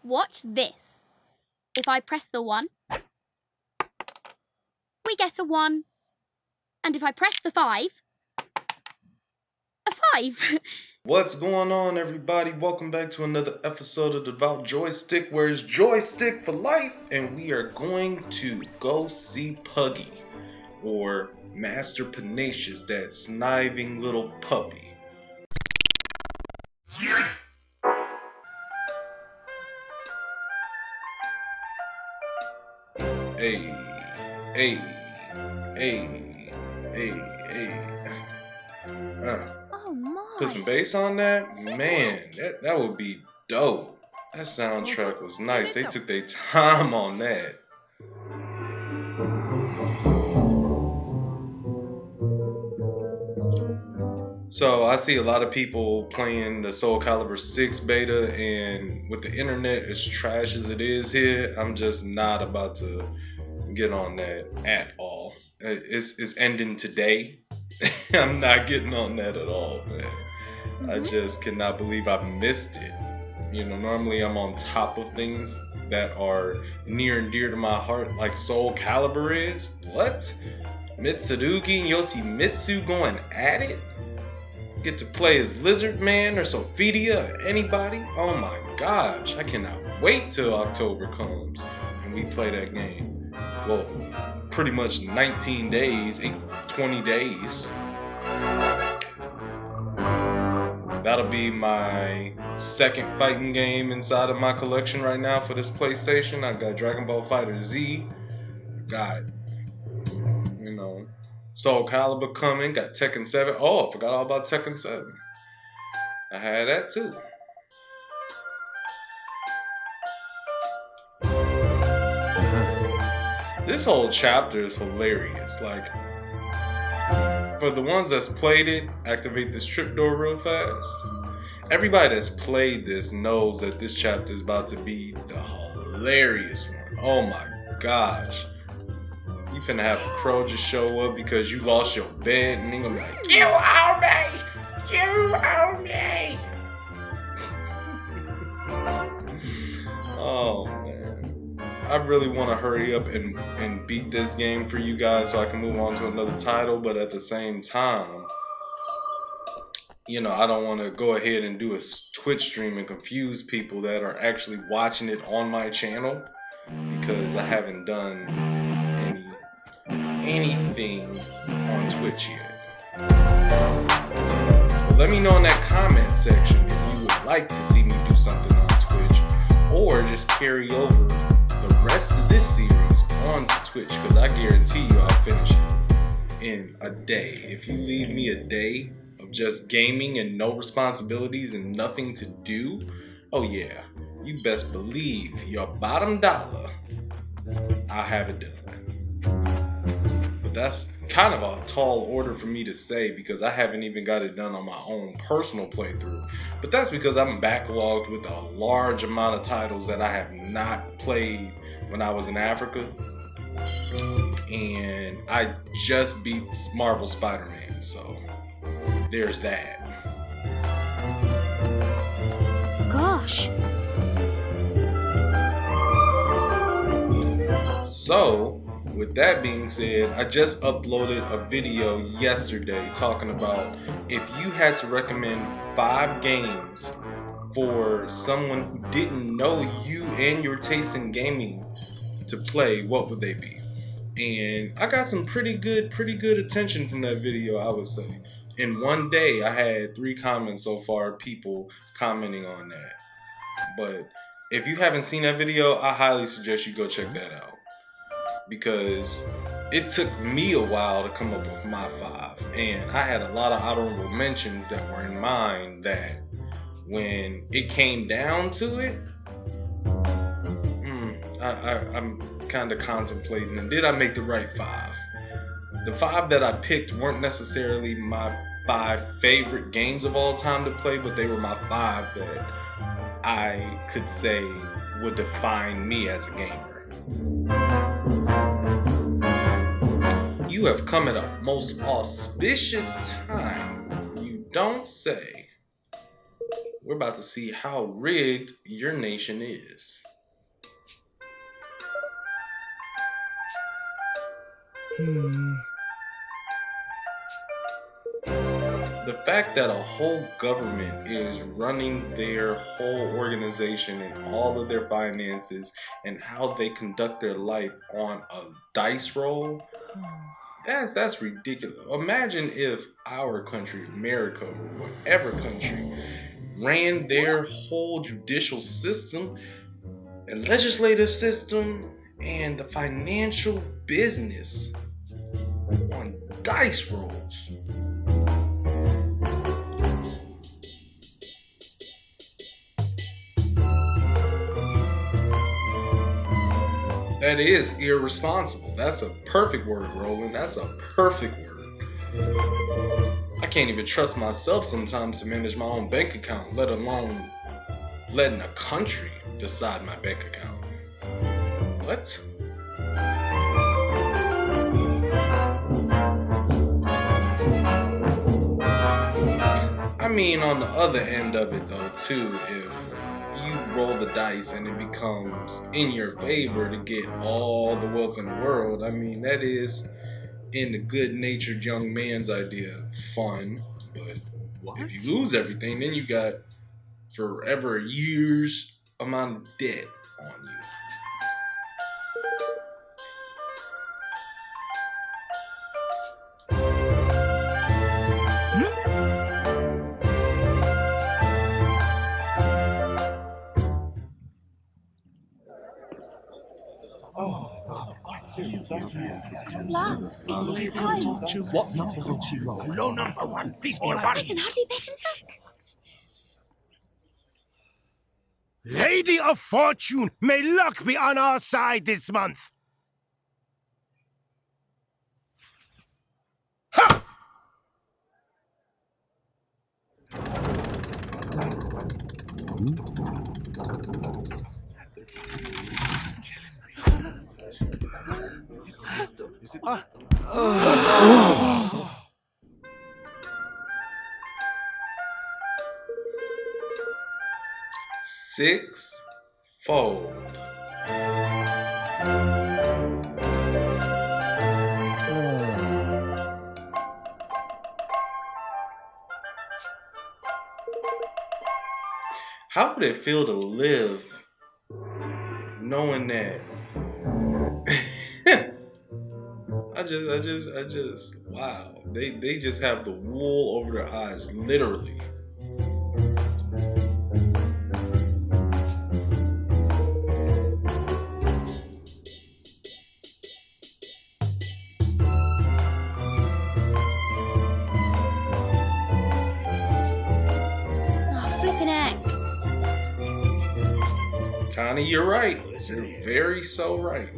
Watch this. If I press the 1, we get a 1. And if I press the 5, a 5. What's going on, everybody? Welcome back to another episode of Devout Joystick, where it's joystick for life, and we are going to go see Puggy, or Master Pugnacius, that sniving little puppy. Hey. Oh my. Put some bass on that? Man, that would be dope. That soundtrack was nice. They took their time on that. So I see a lot of people playing the Soul Calibur 6 beta, and with the internet as trash as it is here, I'm just not about to get on that at all. It's ending today. I'm not getting on that at all, man. I just cannot believe I missed it. You know, normally I'm on top of things that are near and dear to my heart, like Soul Calibur is. What? Mitsurugi and Yoshimitsu going at it? Get to play as Lizard Man or Sophidia or anybody? Oh my gosh, I cannot wait till October comes and we play that game. Well, pretty much 19 days, 20 days. That'll be my second fighting game inside of my collection right now for this PlayStation. I got Dragon Ball FighterZ. Got, you know, Soul Calibur coming. Got Tekken 7. Oh, I forgot all about Tekken 7. I had that too. This whole chapter is hilarious. Like, for the ones that's played it, activate this trip door real fast. Everybody that's played this knows that this chapter is about to be the hilarious one. Oh my gosh. You finna have a crow just show up because you lost your bed, and then gonna be like, "You owe me! You owe me!" Oh man. I really want to hurry up and beat this game for you guys so I can move on to another title, but at the same time, you know, I don't want to go ahead and do a Twitch stream and confuse people that are actually watching it on my channel, because I haven't done anything on Twitch yet. But let me know in that comment section if you would like to see me do something on Twitch, or just carry over the rest of this series onto Twitch, because I guarantee you I'll finish it in a day. If you leave me a day of just gaming and no responsibilities and nothing to do, oh yeah, you best believe your bottom dollar I'll have it done. But that's kind of a tall order for me to say, because I haven't even got it done on my own personal playthrough. But that's because I'm backlogged with a large amount of titles that I have not played when I was in Africa. And I just beat Marvel Spider-Man, so there's that. Gosh. So, with that being said, I just uploaded a video yesterday talking about if you had to recommend 5 games for someone who didn't know you and your taste in gaming to play, what would they be? And I got some pretty good attention from that video, I would say. In one day, I had 3 comments so far, people commenting on that. But if you haven't seen that video, I highly suggest you go check that out, because it took me a while to come up with my 5, and I had a lot of honorable mentions that were in mind that when it came down to it, I'm kind of contemplating, and did I make the right 5? The 5 that I picked weren't necessarily my 5 favorite games of all time to play, but they were my 5 that I could say would define me as a gamer. You have come at a most auspicious time, you don't say. we're about to see how rigged your nation is. The fact that a whole government is running their whole organization and all of their finances and how they conduct their life on a dice roll, that's ridiculous. Imagine if our country, America, or whatever country, ran their whole judicial system and legislative system and the financial business on dice rolls. That is irresponsible. That's a perfect word, Roland. That's a perfect word. I can't even trust myself sometimes to manage my own bank account, let alone letting a country decide my bank account. What? I mean, on the other end of it though, too, if you roll the dice and it becomes in your favor to get all the wealth in the world, I mean, that is, in the good-natured young man's idea, fun. But if you lose everything, then you got forever years amount of debt on you. Last, it is time. What number will she roll? Low number one, please be a I can hardly bet him luck. Lady of Fortune, may luck be on our side this month. Ha! Is it? 6-fold. How would it feel to live knowing that? I just, wow. They just have the wool over their eyes, literally. Oh, flipping heck. Tiny, you're right. You're very so right.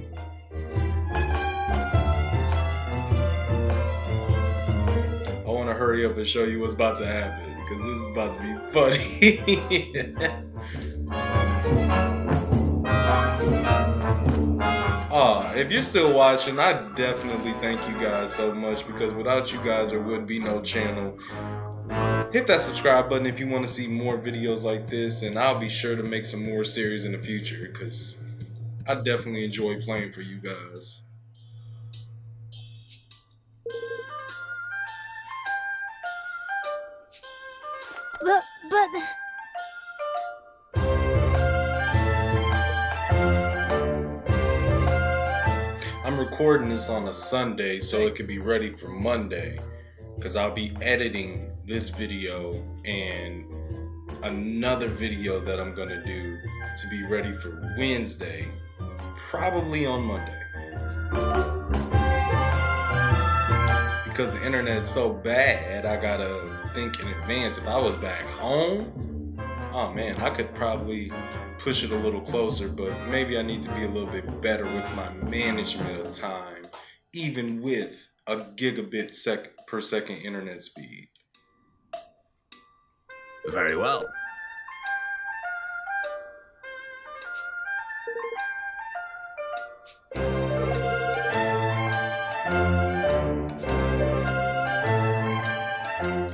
I want to hurry up and show you what's about to happen because this is about to be funny. If you're still watching, I definitely thank you guys so much because without you guys there would be no channel. Hit that subscribe button if you want to see more videos like this, and I'll be sure to make some more series in the future because I definitely enjoy playing for you guys. But... I'm recording this on a Sunday so it could be ready for Monday because I'll be editing this video and another video that I'm going to do to be ready for Wednesday, probably on Monday. Because the internet is so bad, I gotta think in advance. If I was back home, oh man, I could probably push it a little closer, but maybe I need to be a little bit better with my management of time, even with a gigabit per second internet speed. Very well.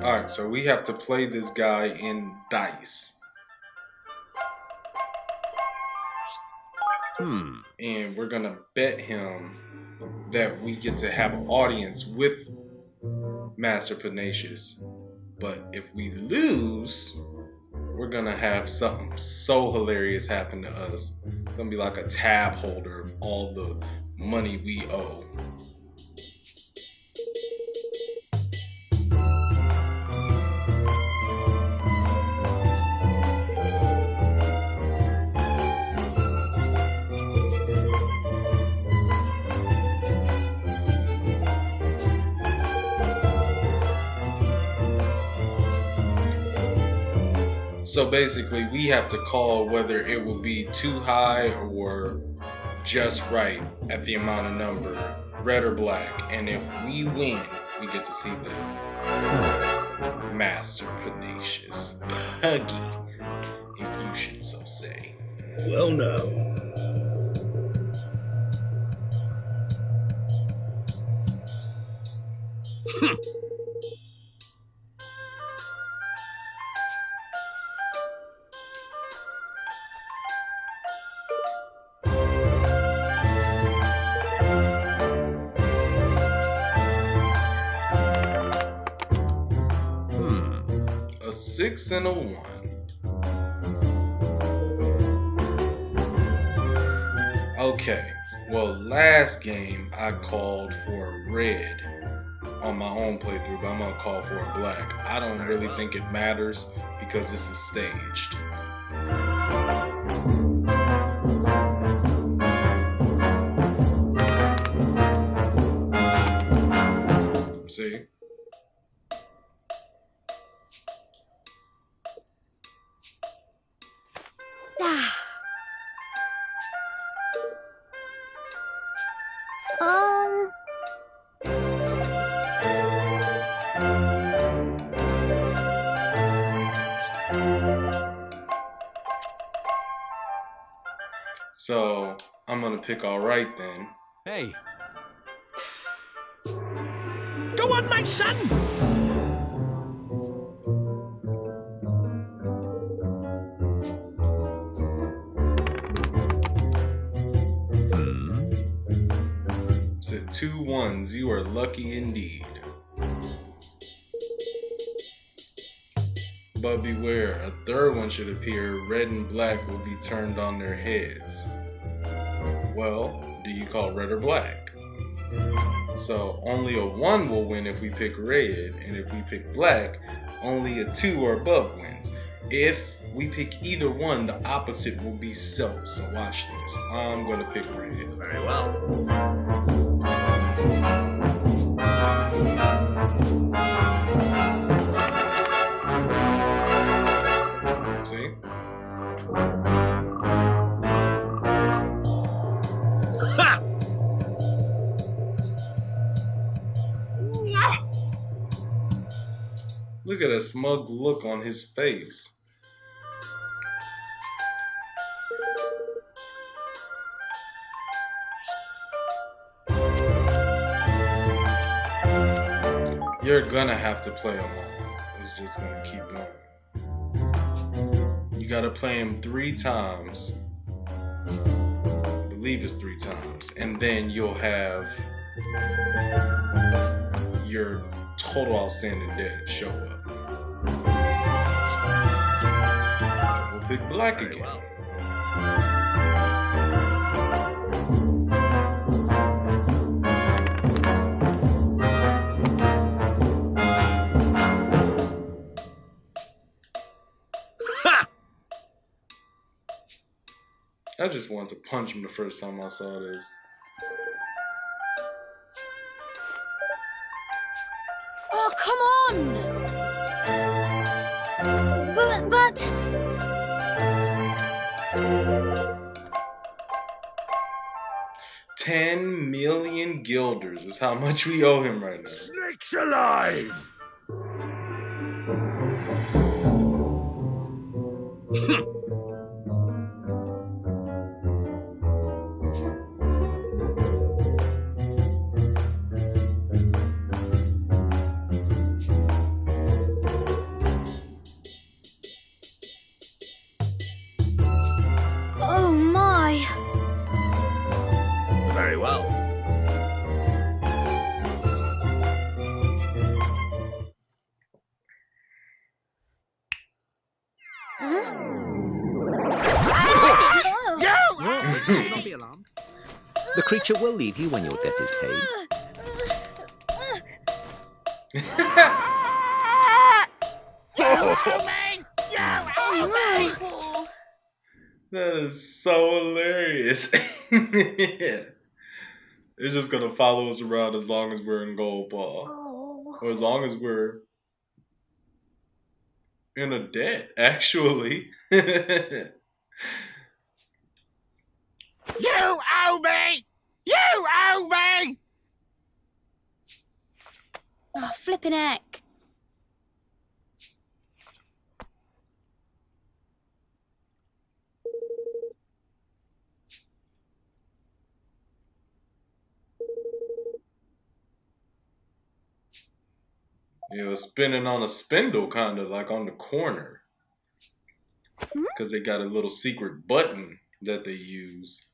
Alright, so we have to play this guy in dice. And we're gonna bet him that we get to have an audience with Master Pugnacius. But if we lose, we're gonna have something so hilarious happen to us. It's gonna be like a tab holder of all the money we owe. So basically, we have to call whether it will be too high or just right at the amount of number, red or black. And if we win, we get to see the Master Pugnacius. Puggy, if you should so say. Well, now. A 6 and a 1. Okay, well, last game I called for red on my own playthrough, but I'm gonna call for a black. I don't really think it matters because this is staged. See? So I'm gonna pick all right then. Hey, Go on, my son! Said 2 1s. You are lucky indeed. But beware, a third one should appear. Red and black will be turned on their heads. Well, do you call red or black? So only a 1 will win if we pick red, and if we pick black, only a 2 or above wins. If we pick either one, the opposite will be so watch this. I'm gonna pick red. Very well. See? Ha! Look at a smug look on his face. You're gonna have to play them all. It's just gonna keep going. You gotta play him 3 times. I believe it's 3 times. And then you'll have your total outstanding debt show up. So we'll pick black again. I just wanted to punch him the first time I saw this. Oh, come on! But... 10 million guilders is how much we owe him right now. Snakes alive! Oh my! Very well. Do not be alarmed. The creature will leave you when your debt is paid. That is so hilarious. It's just gonna follow us around as long as we're in Goldpaw. Or as long as we're in a debt, actually. You owe me! You owe me! Oh, flippin' heck. Spinning on a spindle, kind of like on the corner. Because they got a little secret button that they use.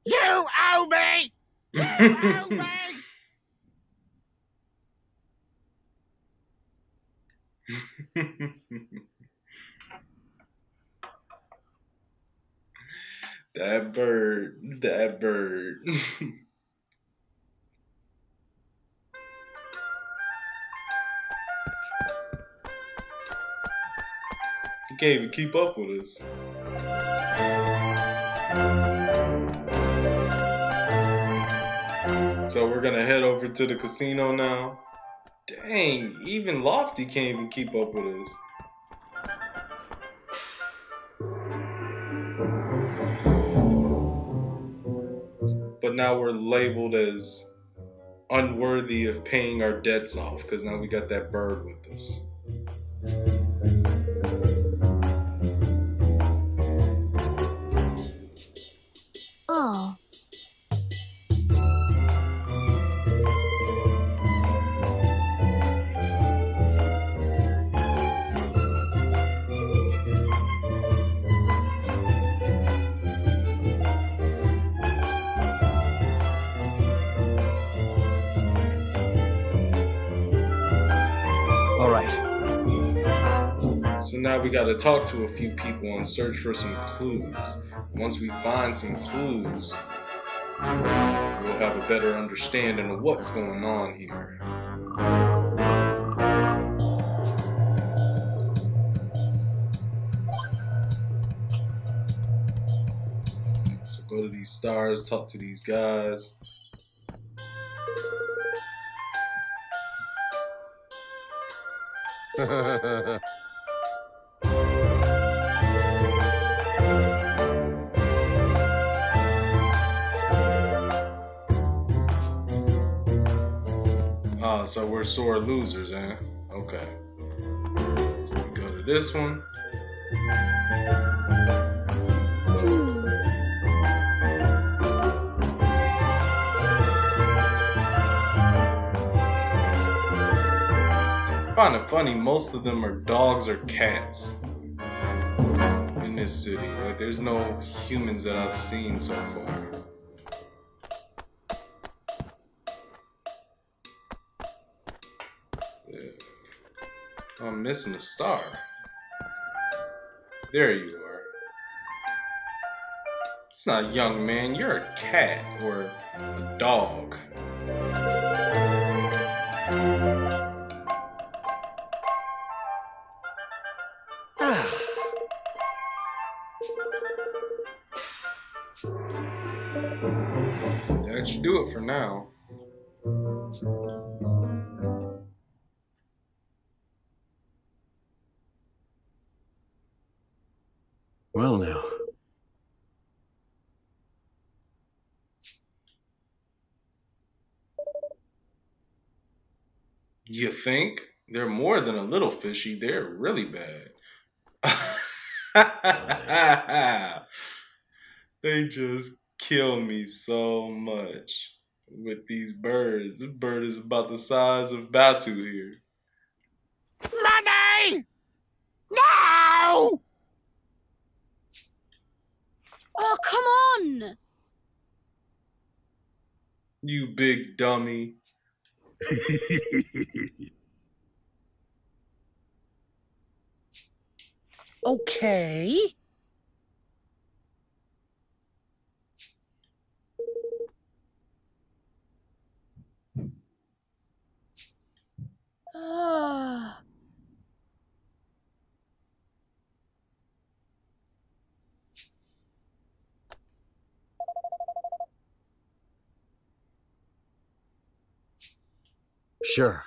You owe me! You owe me! That bird. That bird. He can't even keep up with us. So we're gonna head over to the casino now. Dang, even Lofty can't even keep up with us. But now we're labeled as unworthy of paying our debts off because now we got that bird with us. Oh. All right. So now we gotta talk to a few people and search for some clues. Once we find some clues, we'll have a better understanding of what's going on here. So go to these stars, talk to these guys. So we're sore losers, eh? Okay. So we go to this one. I find it funny, most of them are dogs or cats in this city. Like, there's no humans that I've seen so far. I'm missing a star. There you are. It's not a young man, you're a cat or a dog. That should do it for now. Well now. You think? They're more than a little fishy. They're really bad. They just kill me so much with these birds. This bird is about the size of Batu here. Money! No! Oh, come on! You big dummy. Okay. Ugh. Sure.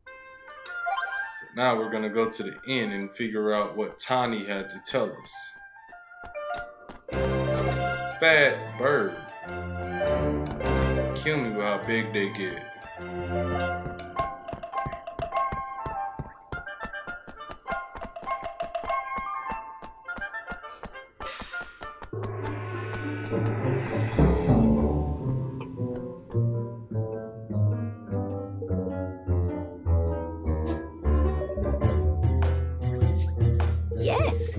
So now we're gonna go to the inn and figure out what Tani had to tell us. Fat bird. Kill me with how big they get. Yes.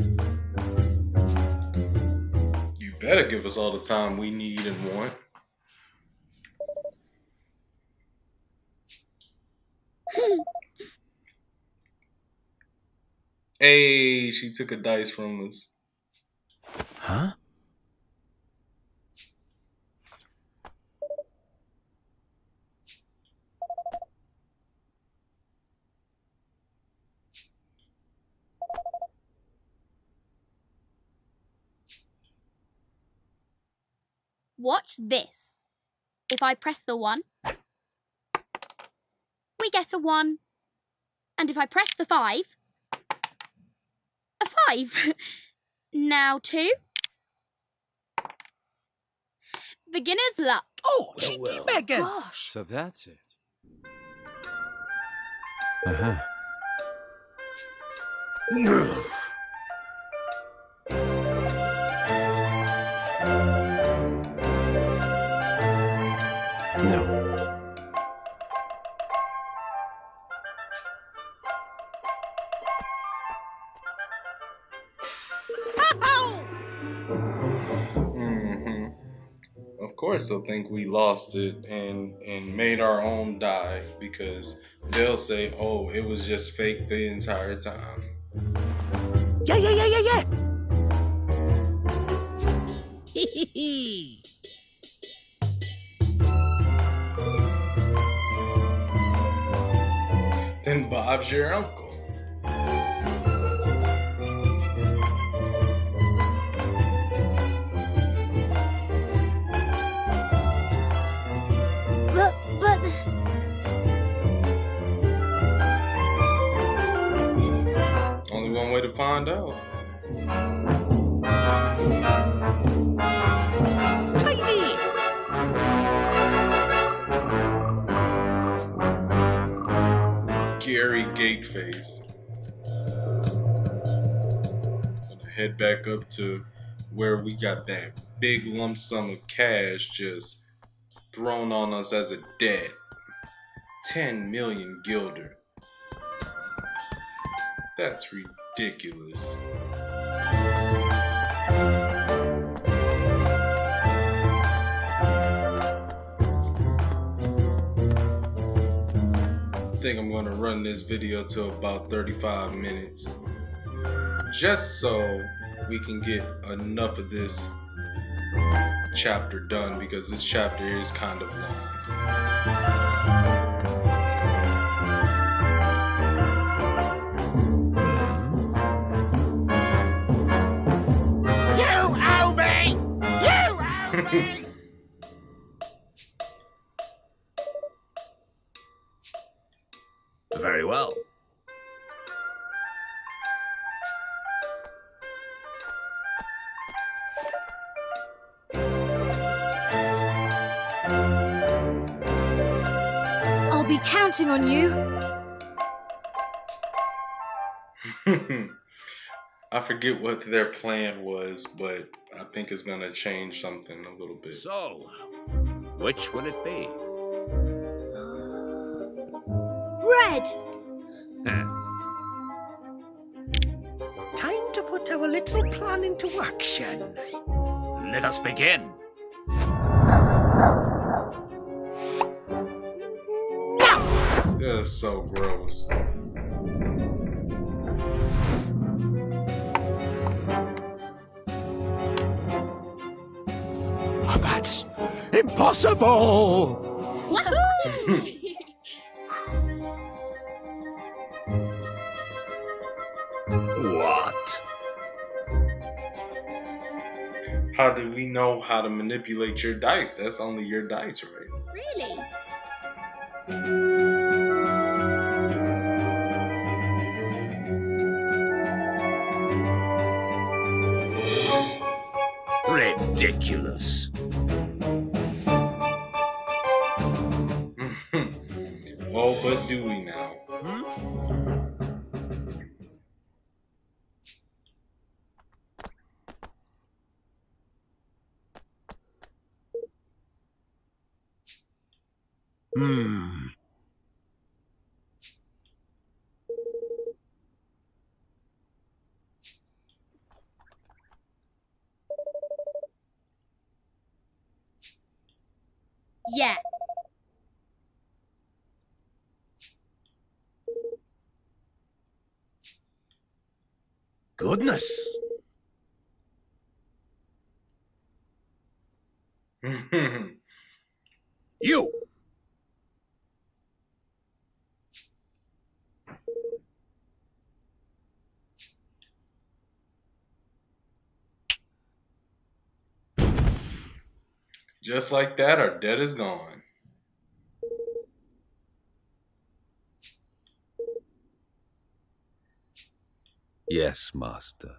You better give us all the time we need and want. Hey, she took a dice from us. Huh? Watch this. If I press the 1, we get a 1. And if I press the 5, a 5. Now 2. Beginner's luck. Oh, cheeky beggars. Gosh. So that's it. Uh-huh. No. Mm-hmm. Of course they'll think we lost it and made our own die because they'll say, oh, it was just fake the entire time. Yeah. Hee. Then Bob's your uncle. But Only one way to find out. Tiny. Gary Gateface. Gonna head back up to where we got that big lump sum of cash just thrown on us as a debt. 10 million guilder. That's ridiculous. I think I'm gonna run this video to about 35 minutes. Just so we can get enough of this chapter done because this chapter is kind of long. Very well. be counting on you. I forget what their plan was, but I think it's gonna change something a little bit. So, which will it be? Red. Time to put our little plan into action. Let us begin. That's so gross. Oh, that's impossible! What? How do we know how to manipulate your dice? That's only your dice, right? Really? Ridiculous. Oh, but do we now? Hmm. Yeah. Goodness. You. Just like that, our debt is gone. Yes, Master.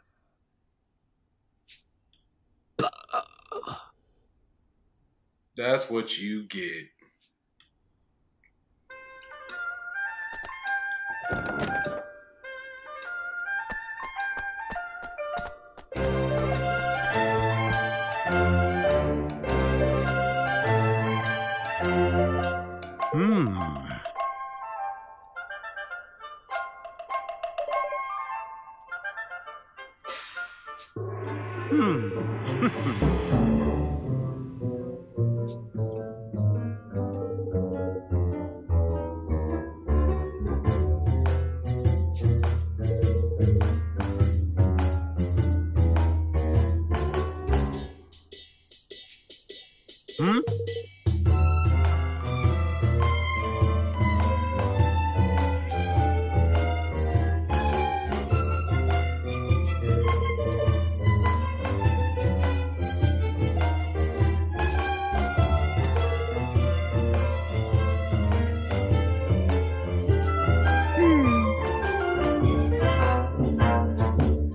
That's what you get. Hmm. Hmm?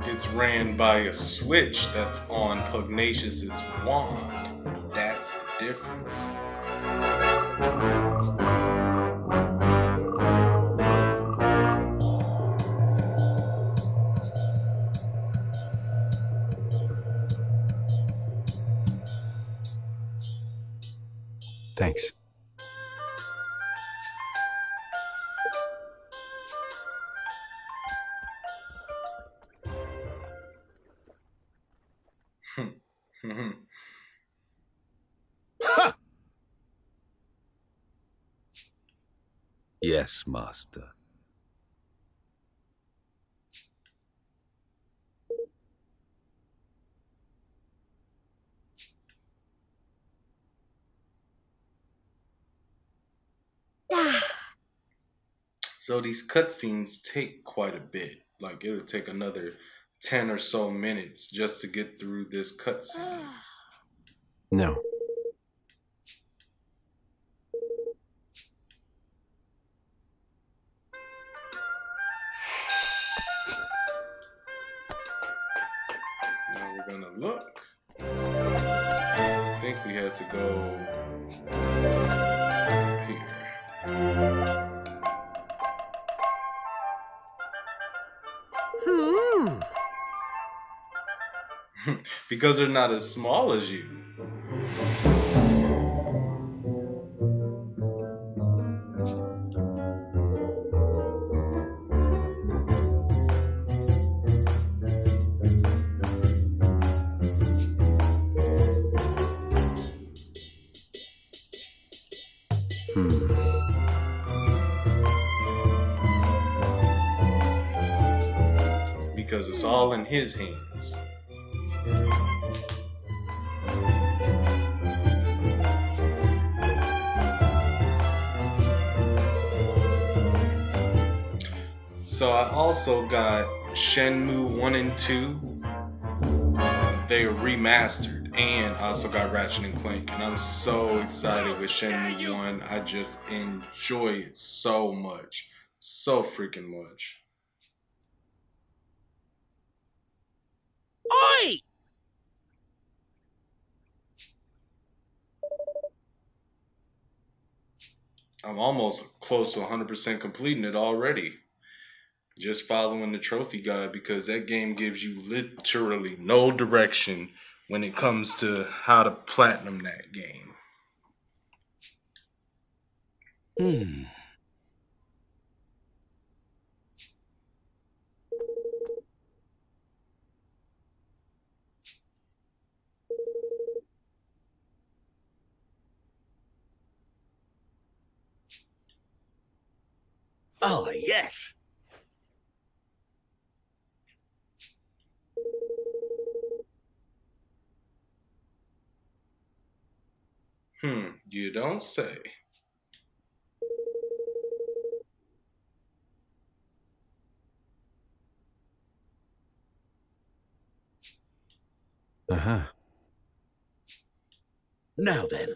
It's ran by a switch that's on Pugnacius's wand. That's the difference. Thanks. Yes, Master. So these cutscenes take quite a bit. Like it'll take another 10 or so minutes just to get through this cutscene. No. Now we're gonna look. I think we had to go here. Because they're not as small as you. Because it's all in his hands. So I also got Shenmue 1 and 2. They were remastered. And I also got Ratchet and Clank. And I'm so excited with Shenmue 1. I just enjoy it so much. So freaking much. Oi! I'm almost close to 100% completing it already. Just following the trophy guide, because that game gives you literally no direction when it comes to how to platinum that game. Oh, yes. You don't say. Uh-huh. Now then.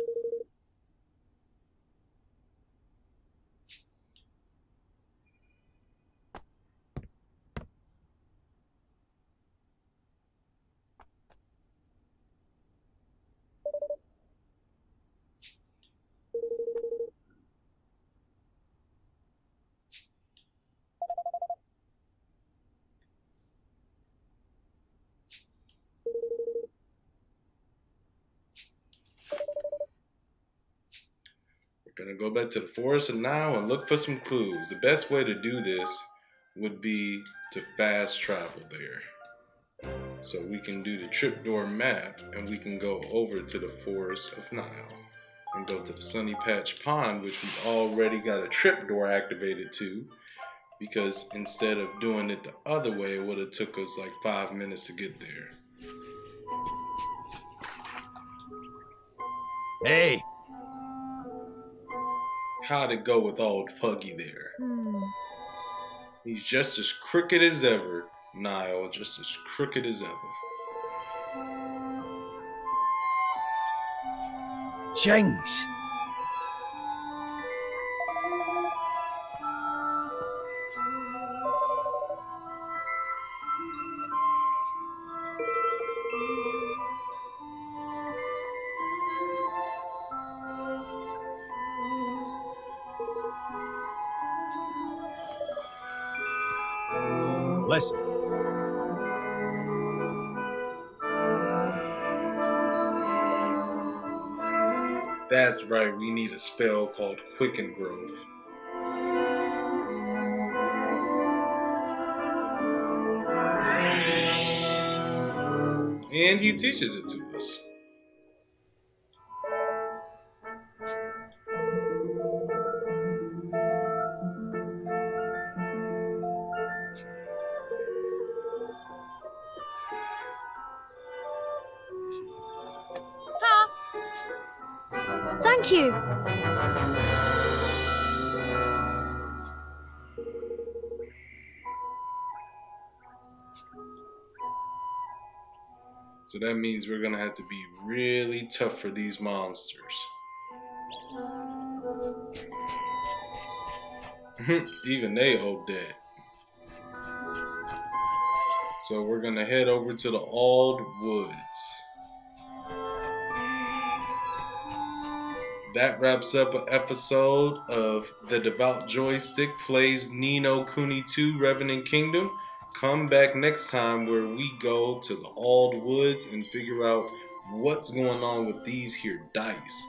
We're gonna go back to the forest now and look for some clues. The best way to do this would be to fast travel there. So we can do the tripdoor map and we can go over to the Forest of Nile and go to the Sunny Patch Pond, which we've already got a tripdoor activated to, because instead of doing it the other way, it would have took us like 5 minutes to get there. Hey. How'd it go with old Puggy there? He's just as crooked as ever, Nile, just as crooked as ever. James. Listen. That's right, we need a spell called Quicken Growth. And he teaches it to us. Ta! Thank you. So that means we're gonna have to be really tough for these monsters. Even they hope that. So we're gonna head over to the Ald Woods. that wraps up an episode of The Devout Joystick Plays No Kuni 2 Revenant Kingdom. Come back next time where we go to the Ald Woods and figure out what's going on with these here dice.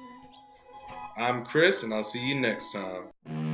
I'm Chris, and I'll see you next time.